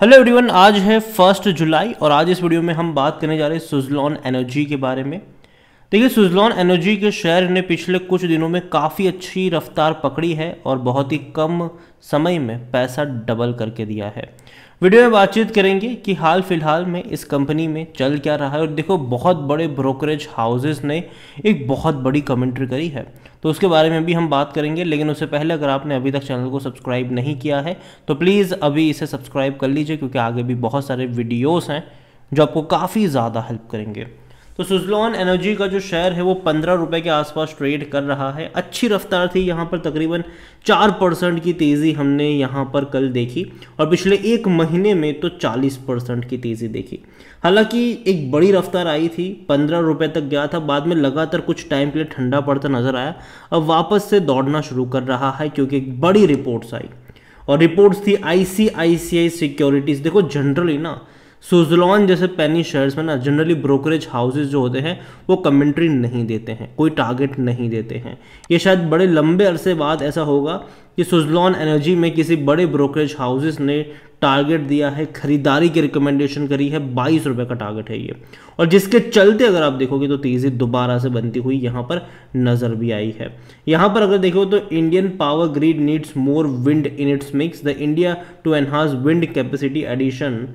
Hello everyone, आज है 1 जुलाई और आज इस वीडियो में हम बात करने जा रहे हैं सुज़लॉन एनर्जी के बारे में। देखिए, सुज़लॉन एनर्जी के शेयर ने पिछले कुछ दिनों में काफ़ी अच्छी रफ्तार पकड़ी है और बहुत ही कम समय में पैसा डबल करके दिया है। वीडियो में बातचीत करेंगे कि हाल फिलहाल में इस कंपनी में चल क्या रहा है। और देखो, बहुत बड़े ब्रोकरेज हाउसेस ने एक बहुत बड़ी कमेंट्री करी है, तो उसके बारे में भी हम बात करेंगे। लेकिन उससे पहले अगर आपने अभी तक चैनल को सब्सक्राइब नहीं किया है तो प्लीज़ अभी इसे सब्सक्राइब कर लीजिए, क्योंकि आगे भी बहुत सारे वीडियोस हैं जो आपको काफ़ी ज़्यादा हेल्प करेंगे। तो सुज़लॉन एनर्जी का जो शेयर है वो 15 रुपये के आसपास ट्रेड कर रहा है। अच्छी रफ्तार थी, यहाँ पर तकरीबन 4% की तेज़ी हमने यहाँ पर कल देखी और पिछले एक महीने में तो 40% की तेज़ी देखी। हालांकि एक बड़ी रफ्तार आई थी, 15 रुपये तक गया था, बाद में लगातार कुछ टाइम के लिए ठंडा पड़ता नज़र आया, अब वापस से दौड़ना शुरू कर रहा है क्योंकि एक बड़ी रिपोर्ट्स आई और रिपोर्ट्स थी आईसीआईसीआई सिक्योरिटीज़। देखो, जनरली ना सुज़लॉन जैसे पेनी शेयर्स में ना जनरली ब्रोकरेज हाउसेज जो होते हैं वो कमेंट्री नहीं देते हैं, कोई टारगेट नहीं देते हैं। ये शायद बड़े लंबे अरसे बाद ऐसा होगा कि सुज़लॉन एनर्जी में किसी बड़े ब्रोकरेज हाउसेज ने टारगेट दिया है, खरीदारी की रिकमेंडेशन करी है। 22 रुपये का टारगेट है ये, और जिसके चलते अगर आप देखोगे तो तेज़ी दोबारा से बनती हुई यहाँ पर नज़र भी आई है। यहाँ पर अगर देखो तो Indian power grid needs more wind in its mix, the India to enhance wind capacity addition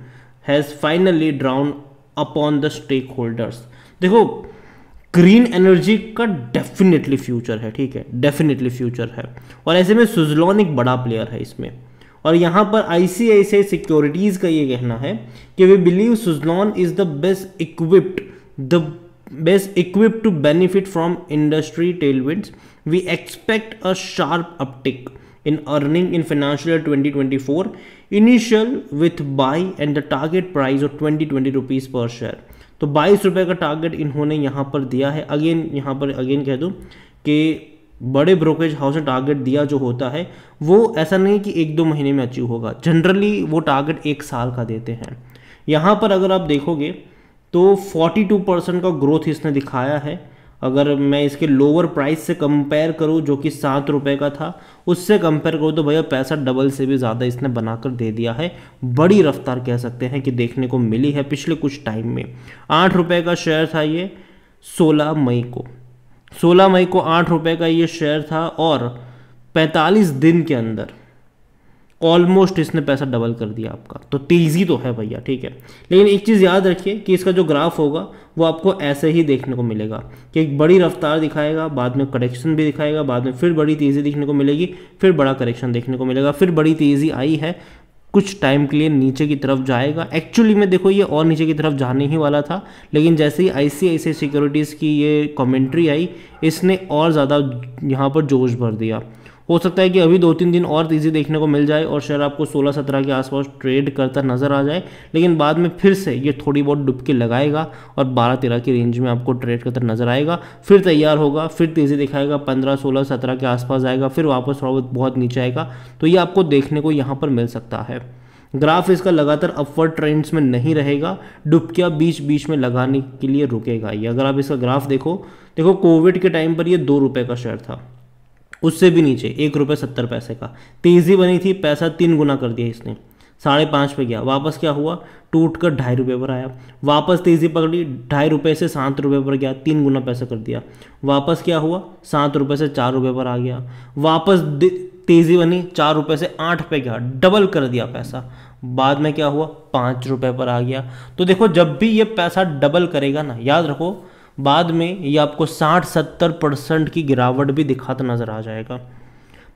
has finally drawn upon the stakeholders. देखो, ग्रीन एनर्जी का डेफिनेटली फ्यूचर है, ठीक है, डेफिनेटली फ्यूचर है, और ऐसे में सुज़लॉन एक बड़ा प्लेयर है इसमें। और यहाँ पर आईसीआईसीआई सिक्योरिटीज़ का ये कहना है कि we believe Suzlon is the best equipped to benefit from industry tailwinds. We expect a sharp uptick in earning in financial year 2024 initial with buy and the target price of 20 rupees पर share. तो 22 रुपये का target इन्होंने यहाँ पर दिया है। यहाँ पर अगेन कह दूँ कि बड़े ब्रोकरेज हाउस ने टारगेट दिया जो होता है वो ऐसा नहीं कि 1-2 महीने में अचीव होगा, जनरली वो टारगेट 1 साल का देते हैं। यहाँ पर अगर आप देखोगे तो 42% का ग्रोथ इसने दिखाया है। अगर मैं इसके लोअर प्राइस से कंपेयर करूं जो कि 7 रुपये का था, उससे कंपेयर करूं तो भैया पैसा डबल से भी ज़्यादा इसने बनाकर दे दिया है। बड़ी रफ्तार कह सकते हैं कि देखने को मिली है पिछले कुछ टाइम में। 8 रुपये का शेयर था ये 16 मई को 8 रुपये का ये शेयर था, और 45 दिन के अंदर ऑलमोस्ट इसने पैसा डबल कर दिया आपका। तो तेज़ी तो है भैया, ठीक है। लेकिन एक चीज़ याद रखिए कि इसका जो ग्राफ होगा वो आपको ऐसे ही देखने को मिलेगा कि एक बड़ी रफ्तार दिखाएगा, बाद में करेक्शन भी दिखाएगा, बाद में फिर बड़ी तेज़ी दिखने को मिलेगी, फिर बड़ा करेक्शन देखने को मिलेगा, फिर बड़ी तेज़ी आई है, कुछ टाइम के लिए नीचे की तरफ जाएगा। एक्चुअली में देखो, ये और नीचे की तरफ जाने ही वाला था, लेकिन जैसे ही आईसीआईसीआई सिक्योरिटीज़ की ये कमेंट्री आई, इसने और ज़्यादा यहाँ पर जोश भर दिया। हो सकता है कि अभी 2-3 दिन और तेज़ी देखने को मिल जाए और शेयर आपको 16-17 के आसपास ट्रेड करता नज़र आ जाए, लेकिन बाद में फिर से ये थोड़ी बहुत डुबकी लगाएगा और 12-13 की रेंज में आपको ट्रेड करता नज़र आएगा, फिर तैयार होगा, फिर तेज़ी दिखाएगा, 15, 16, 17 के आसपास आएगा, फिर वापस थोड़ा बहुत नीचे आएगा। तो ये आपको देखने को यहाँ पर मिल सकता है। ग्राफ इसका लगातार अपवर्ड ट्रेंड्स में नहीं रहेगा, डुबकियाँ बीच बीच में लगाने के लिए रुकेगा ये। अगर आप इसका ग्राफ देखो कोविड के टाइम पर ये 2 रुपये का शेयर था, उससे भी नीचे 1 रुपये 70 पैसे का तेज़ी बनी थी, पैसा 3 गुना कर दिया इसने, 5.5 पे गया, वापस क्या हुआ, टूट कर 2.5 रुपये पर आया, वापस तेज़ी पकड़ी, 2.5 रुपये से 7 रुपये पर गया, 3 गुना पैसा कर दिया, वापस क्या हुआ, 7 रुपये से 4 रुपये पर आ गया, वापस तेज़ी बनी, 4 रुपये से 8 पे गया, डबल कर दिया पैसा, बाद में क्या हुआ, 5 रुपये पर आ गया। तो देखो, जब भी ये पैसा डबल करेगा ना, याद रखो बाद में ये आपको 60-70% की गिरावट भी दिखाता नजर आ जाएगा।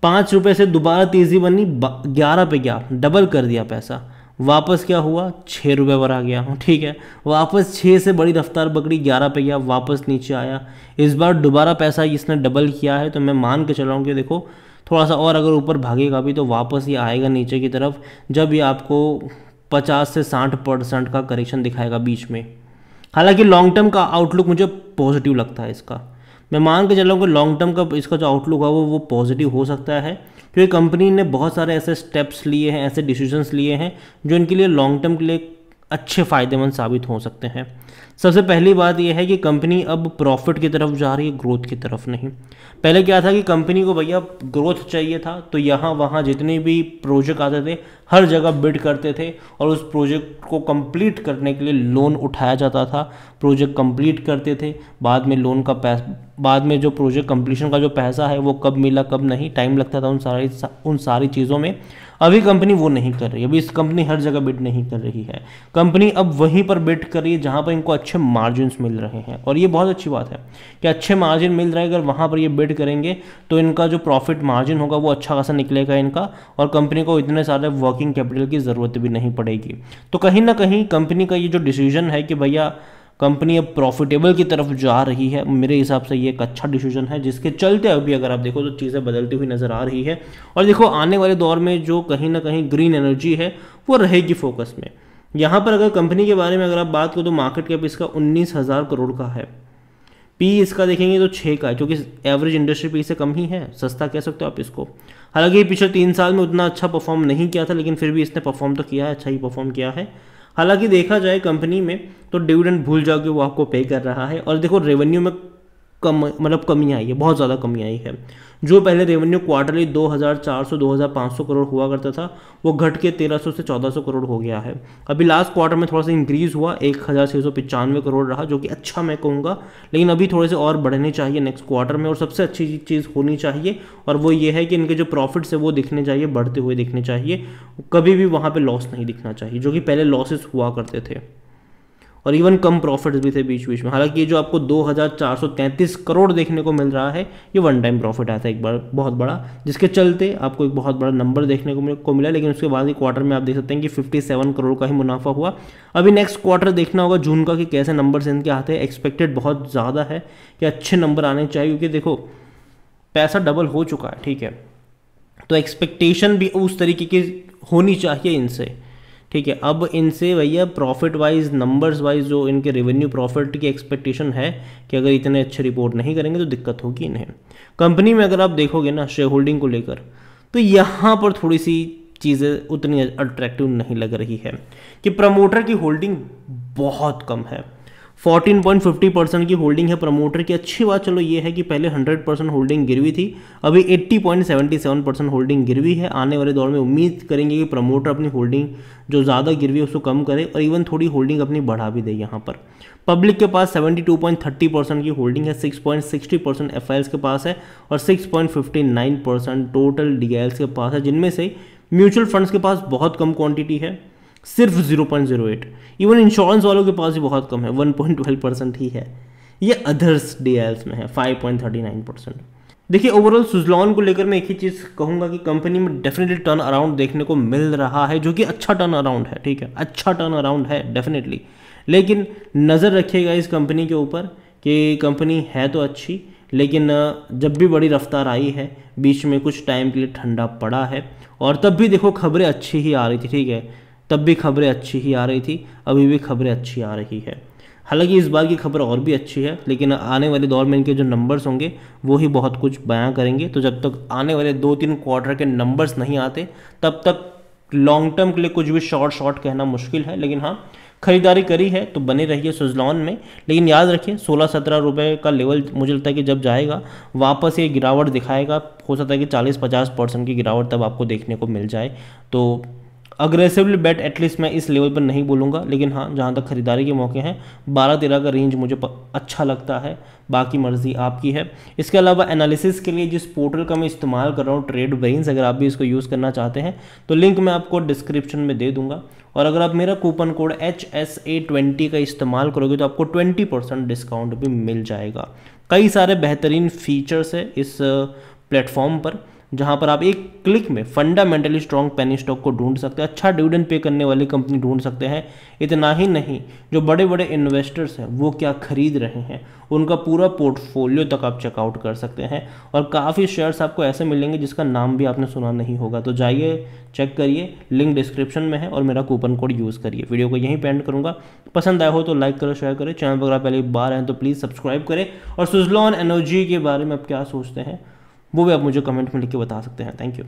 5 रुपये से दोबारा तेज़ी बनी, 11 पे गया, डबल कर दिया पैसा, वापस क्या हुआ, 6 रुपये पर आ गया, ठीक है, वापस 6 से बड़ी रफ्तार पकड़ी, 11 पे गया, वापस नीचे आया। इस बार दोबारा पैसा इसने डबल किया है, तो मैं मान के चल रहा हूँ कि देखो थोड़ा सा और अगर ऊपर भागेगा भी तो वापस ये आएगा नीचे की तरफ, जब ये आपको 50 से 60% का करेक्शन दिखाएगा बीच में। हालांकि लॉन्ग टर्म का आउटलुक मुझे पॉजिटिव लगता है इसका, मैं मान के चल रहा हूँ कि लॉन्ग टर्म का इसका जो आउटलुक है वो पॉजिटिव हो सकता है, क्योंकि कंपनी ने बहुत सारे ऐसे स्टेप्स लिए हैं, ऐसे डिसीजंस लिए हैं जो इनके लिए लॉन्ग टर्म के लिए अच्छे फ़ायदेमंद साबित हो सकते हैं। सबसे पहली बात यह है कि कंपनी अब प्रॉफिट की तरफ जा रही है, ग्रोथ की तरफ नहीं। पहले क्या था कि कंपनी को भैया ग्रोथ चाहिए था, तो यहाँ वहाँ जितने भी प्रोजेक्ट आते थे हर जगह बिड करते थे और उस प्रोजेक्ट को कंप्लीट करने के लिए लोन उठाया जाता था, प्रोजेक्ट कंप्लीट करते थे, बाद में लोन का पैसा, बाद में जो प्रोजेक्ट कंप्लीशन का जो पैसा है वो कब मिला कब नहीं, टाइम लगता था उन सारी चीज़ों में। अभी कंपनी वो नहीं कर रही, अभी इस कंपनी हर जगह बिड नहीं कर रही है, कंपनी अब वहीं पर बिड कर रही है जहाँ पर इनको अच्छे मार्जिन्स मिल रहे हैं। और ये बहुत अच्छी बात है कि अच्छे मार्जिन मिल रहे हैं, अगर वहाँ पर ये बिड करेंगे तो इनका जो प्रॉफिट मार्जिन होगा वो अच्छा खासा निकलेगा इनका, और कंपनी को इतने सारे वर्किंग कैपिटल की ज़रूरत भी नहीं पड़ेगी। तो कहीं ना कहीं कंपनी का ये जो डिसीजन है कि भैया कंपनी अब प्रॉफिटेबल की तरफ जा रही है, मेरे हिसाब से ये एक अच्छा डिसीजन है, जिसके चलते अभी अगर आप देखो तो चीज़ें बदलती हुई नज़र आ रही है। और देखो आने वाले दौर में जो कहीं ना कहीं ग्रीन एनर्जी है वो रहेगी फोकस में। यहाँ पर अगर कंपनी के बारे में अगर आप बात करो तो मार्केट कैप इसका 19,000 करोड़ का है, पी इसका देखेंगे तो 6 का है, जो कि एवरेज इंडस्ट्री पी से कम ही है, सस्ता कह सकते हो आप इसको। हालांकि पिछले 3 साल में उतना अच्छा परफॉर्म नहीं किया था, लेकिन फिर भी इसने परफॉर्म तो किया है, अच्छा ही परफॉर्म किया है। हालांकि देखा जाए कंपनी में तो डिविडेंड भूल जाओ कि वो आपको पे कर रहा है। और देखो रेवेन्यू में कमी आई है, बहुत ज़्यादा कमी आई है। जो पहले रेवेन्यू क्वार्टरली 2,400-2,500 करोड़ हुआ करता था वो घट के 1,300 से 1,400 करोड़ हो गया है। अभी लास्ट क्वार्टर में थोड़ा सा इंक्रीज़ हुआ, 1,695 करोड़ रहा, जो कि अच्छा मैं कहूँगा, लेकिन अभी थोड़े से और बढ़ने चाहिए नेक्स्ट क्वार्टर में। और सबसे अच्छी चीज़ होनी चाहिए और वो ये है कि इनके जो प्रॉफिट्स है वो दिखने चाहिए, बढ़ते हुए दिखने चाहिए, कभी भी वहाँ पर लॉस नहीं दिखना चाहिए, जो कि पहले लॉसेस हुआ करते थे और इवन कम प्रॉफिट्स भी थे बीच बीच में। हालांकि ये जो आपको 2,433 करोड़ देखने को मिल रहा है ये वन टाइम प्रॉफिट आया था एक बार बहुत बड़ा, जिसके चलते आपको एक बहुत बड़ा नंबर देखने को मिला। लेकिन उसके बाद ही क्वार्टर में आप देख सकते हैं कि 57 करोड़ का ही मुनाफा हुआ। अभी नेक्स्ट क्वार्टर देखना होगा जून का कि कैसे नंबर्स इनके आते हैं। एक्सपेक्टेड बहुत ज़्यादा है कि अच्छे नंबर आने चाहिए, क्योंकि देखो पैसा डबल हो चुका है, ठीक है, तो एक्सपेक्टेशन भी उस तरीके की होनी चाहिए इनसे, ठीक है। अब इनसे भैया प्रॉफिट वाइज, नंबर्स वाइज जो इनके रेवेन्यू प्रॉफिट की एक्सपेक्टेशन है कि अगर इतने अच्छे रिपोर्ट नहीं करेंगे तो दिक्कत होगी इन्हें। कंपनी में अगर आप देखोगे ना शेयर होल्डिंग को लेकर तो यहाँ पर थोड़ी सी चीज़ें उतनी अट्रैक्टिव नहीं लग रही है कि प्रमोटर की होल्डिंग बहुत कम है। 14.50% की होल्डिंग है प्रमोटर की। अच्छी बात चलो ये है कि पहले 100% होल्डिंग गिरवी थी, अभी 80.77% होल्डिंग गिरवी है। आने वाले दौर में उम्मीद करेंगे कि प्रमोटर अपनी होल्डिंग जो ज़्यादा गिरवी है उसको कम करे और इवन थोड़ी होल्डिंग अपनी बढ़ा भी दे। यहाँ पर पब्लिक के पास 72.30% की होल्डिंग है, 6.60% एफआईएल्स के पास है और 6.59% टोटल डीआईएल्स के पास है, जिनमें से म्यूचुअल फंड्स के पास बहुत कम क्वांटिटी है, सिर्फ 0.08। इवन इंश्योरेंस वालों के पास भी बहुत कम है, 1.12% ही है। ये अदर्स डीएल्स में है 5.39%। देखिए ओवरऑल सुज़लॉन को लेकर मैं एक ही चीज़ कहूँगा कि कंपनी में डेफिनेटली टर्न अराउंड देखने को मिल रहा है, जो कि अच्छा टर्न अराउंड है, ठीक है, अच्छा टर्न अराउंड है डेफिनेटली। लेकिन नज़र रखिएगा इस कंपनी के ऊपर कि कंपनी है तो अच्छी, लेकिन जब भी बड़ी रफ्तार आई है बीच में कुछ टाइम के लिए ठंडा पड़ा है, और तब भी देखो खबरें अच्छी ही आ रही थी, ठीक है, तब भी खबरें अच्छी ही आ रही थी, अभी भी खबरें अच्छी आ रही है। हालांकि इस बार की खबर और भी अच्छी है, लेकिन आने वाले दौर में इनके जो नंबर्स होंगे वो ही बहुत कुछ बयां करेंगे। तो जब तक आने वाले 2-3 क्वार्टर के नंबर्स नहीं आते तब तक लॉन्ग टर्म के लिए कुछ भी शॉर्ट कहना मुश्किल है। लेकिन हाँ, खरीदारी करी है तो बने रहिए सुज़लॉन में, लेकिन याद रखिए 16-17 रुपये का लेवल मुझे लगता है कि जब जाएगा वापस ये गिरावट दिखाएगा, हो सकता है कि 40-50% की गिरावट तब आपको देखने को मिल जाए। तो अग्रेसिवली बेट एटलीस्ट मैं इस लेवल पर नहीं बोलूँगा, लेकिन हाँ जहाँ तक खरीदारी के मौके हैं 12-13 का रेंज मुझे अच्छा लगता है, बाकी मर्जी आपकी है। इसके अलावा एनालिसिस के लिए जिस पोर्टल का मैं इस्तेमाल कर रहा हूँ ट्रेड ब्रेन्स, अगर आप भी इसको यूज़ करना चाहते हैं तो लिंक मैं आपको डिस्क्रिप्शन में दे दूंगा, और अगर आप मेरा कूपन कोड HSA20 का इस्तेमाल करोगे तो आपको 20% डिस्काउंट भी मिल जाएगा। कई सारे बेहतरीन फीचर्स है इस प्लेटफॉर्म पर, जहां पर आप एक क्लिक में फंडामेंटली स्ट्रॉन्ग पेनी स्टॉक को ढूंढ सकते हैं, अच्छा डिविडेंड पे करने वाली कंपनी ढूंढ सकते हैं। इतना ही नहीं, जो बड़े बड़े इन्वेस्टर्स हैं वो क्या खरीद रहे हैं उनका पूरा पोर्टफोलियो तक आप चेकआउट कर सकते हैं, और काफ़ी शेयर्स आपको ऐसे मिलेंगे जिसका नाम भी आपने सुना नहीं होगा। तो जाइए चेक करिए, लिंक डिस्क्रिप्शन में है, और मेरा कूपन कोड यूज़ करिए। वीडियो को यहीं पे एंड करूँगा, पसंद आया हो तो लाइक करो, शेयर करें, चैनल पर अगर पहले बार हैं तो प्लीज़ सब्सक्राइब करें, और सुज़लॉन एनर्जी के बारे में आप क्या सोचते हैं वो भी आप मुझे कमेंट में लिख के बता सकते हैं। Thank you.